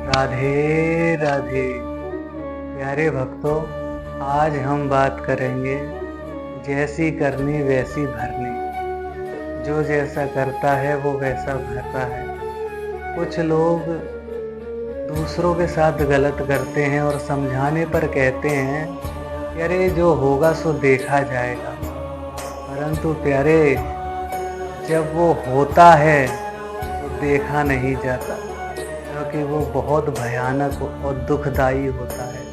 राधे राधे। प्यारे भक्तों, आज हम बात करेंगे जैसी करनी वैसी भरनी। जो जैसा करता है वो वैसा भरता है। कुछ लोग दूसरों के साथ गलत करते हैं और समझाने पर कहते हैं कि अरे जो होगा सो देखा जाएगा। परंतु प्यारे, जब वो होता है तो देखा नहीं जाता, क्योंकि वो बहुत भयानक और दुखदाई होता है।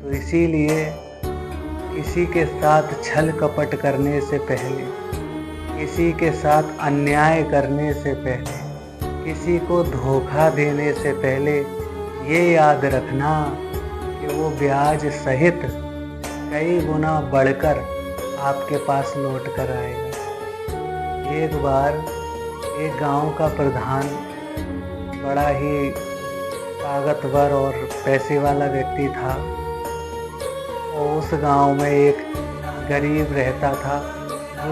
तो इसीलिए किसी के साथ छल कपट करने से पहले, किसी के साथ अन्याय करने से पहले, किसी को धोखा देने से पहले ये याद रखना कि वो ब्याज सहित कई गुना बढ़कर आपके पास लौट कर आएगा। एक बार एक गांव का प्रधान बड़ा ही ताकतवर और पैसे वाला व्यक्ति था। और उस गांव में एक गरीब रहता था।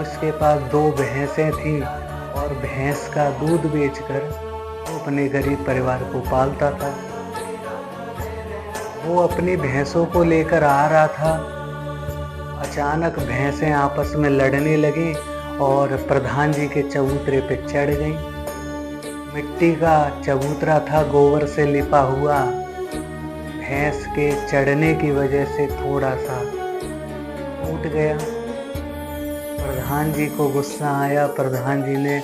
उसके पास 2 भैंसें थीं और भैंस का दूध बेचकर वो अपने गरीब परिवार को पालता था। वो अपनी भैंसों को लेकर आ रहा था। अचानक भैंसें आपस में लड़ने लगी और प्रधान जी के चबूतरे पे चढ़ गई। मिट्टी का चबूतरा था, गोबर से लिपा हुआ। भैंस के चढ़ने की वजह से थोड़ा सा टूट गया। प्रधान जी को गुस्सा आया। प्रधान जी ने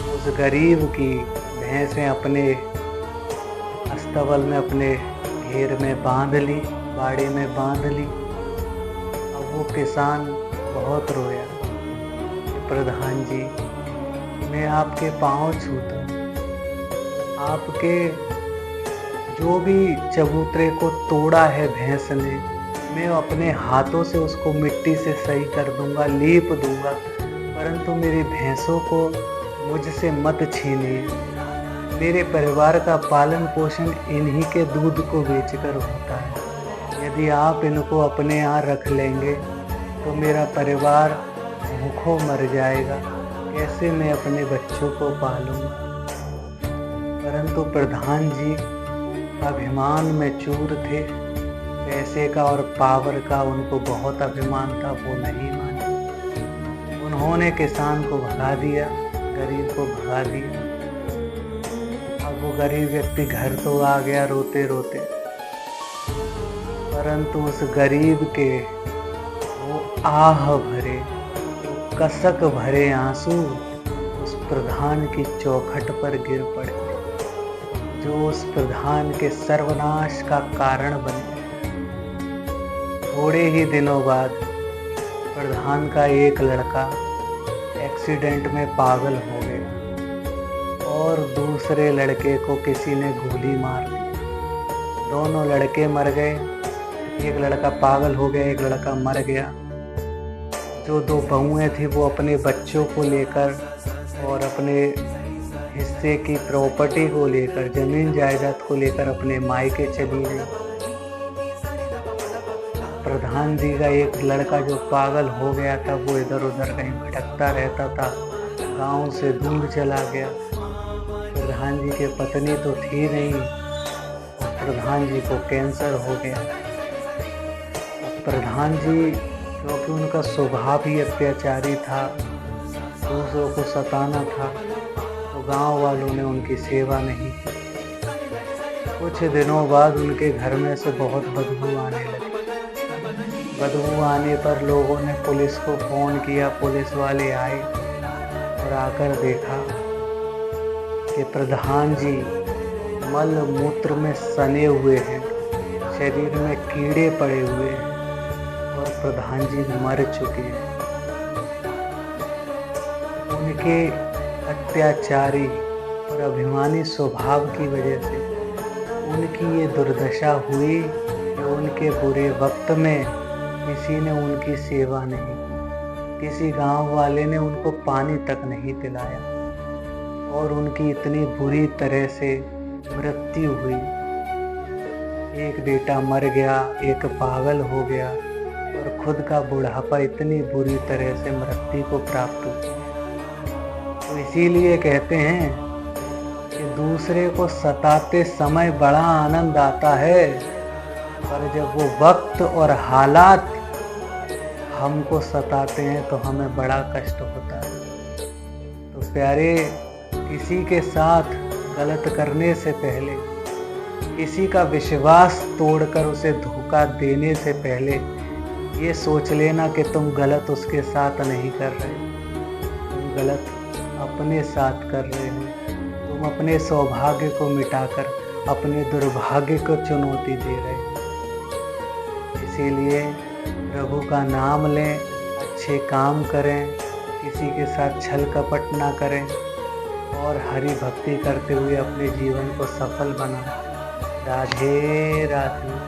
उस गरीब की भैंसें अपने अस्तबल में, अपने घेर में बांध ली, बाड़े में बांध ली। अब वो किसान बहुत रोया। प्रधान जी, मैं आपके पाँव छूता हूँ। आपके जो भी चबूतरे को तोड़ा है भैंस ने, मैं अपने हाथों से उसको मिट्टी से सही कर दूंगा, लीप दूंगा। परंतु मेरी भैंसों को मुझसे मत छीनिए। मेरे परिवार का पालन पोषण इन्हीं के दूध को बेचकर होता है। यदि आप इनको अपने यहाँ रख लेंगे तो मेरा परिवार भूखों मर जाएगा। कैसे मैं अपने बच्चों को पालूंगा? परंतु प्रधान जी अभिमान में चूर थे। पैसे का और पावर का उनको बहुत अभिमान था, वो नहीं माने। उन्होंने किसान को भगा दिया, गरीब को भगा दिया। अब वो गरीब व्यक्ति घर तो आ गया रोते रोते, परंतु उस गरीब के वो आह भरे, कसक भरे आंसू उस प्रधान की चौखट पर गिर पड़े, जो उस प्रधान के सर्वनाश का कारण बन गए। थोड़े ही दिनों बाद प्रधान का एक लड़का एक्सीडेंट में पागल हो गया और दूसरे लड़के को किसी ने गोली मार दी। दोनों लड़के मर गए। एक लड़का पागल हो गया, एक लड़का मर गया। जो 2 बहुएं थी वो अपने बच्चों को लेकर और अपने हिस्से की प्रॉपर्टी को लेकर, जमीन जायदाद को लेकर अपने मायके चली गई। प्रधान जी का एक लड़का जो पागल हो गया था वो इधर उधर कहीं भटकता रहता था, गांव से दूर चला गया। प्रधान जी के पत्नी तो थी नहीं, प्रधान जी को कैंसर हो गया। प्रधान जी, क्योंकि उनका स्वभाव ही अत्याचारी था, दूसरों को सताना था, तो गांव वालों ने उनकी सेवा नहीं की। कुछ दिनों बाद उनके घर में से बहुत बदबू आने लगी। बदबू आने पर लोगों ने पुलिस को फ़ोन किया। पुलिस वाले आए और आकर देखा कि प्रधान जी मल मूत्र में सने हुए हैं, शरीर में कीड़े पड़े हुए हैं और प्रधान जी मर चुके हैं। उनके अत्याचारी और अभिमानी स्वभाव की वजह से उनकी ये दुर्दशा हुई कि उनके बुरे वक्त में किसी ने उनकी सेवा नहीं की। किसी गांव वाले ने उनको पानी तक नहीं पिलाया और उनकी इतनी बुरी तरह से मृत्यु हुई। एक बेटा मर गया, एक पागल हो गया और खुद का बुढ़ापा इतनी बुरी तरह से मृत्यु को प्राप्त हुआ। तो इसीलिए कहते हैं कि दूसरे को सताते समय बड़ा आनंद आता है, पर जब वो वक्त और हालात हमको सताते हैं तो हमें बड़ा कष्ट होता है। तो प्यारे, किसी के साथ गलत करने से पहले, किसी का विश्वास तोड़कर उसे धोखा देने से पहले ये सोच लेना कि तुम गलत उसके साथ नहीं कर रहे, तुम गलत अपने साथ कर रहे हो। तुम अपने सौभाग्य को मिटाकर अपने दुर्भाग्य को चुनौती दे रहे हो। इसीलिए प्रभु का नाम लें, अच्छे काम करें, किसी के साथ छल कपट ना करें और हरि भक्ति करते हुए अपने जीवन को सफल बनाएं। राधे राधे।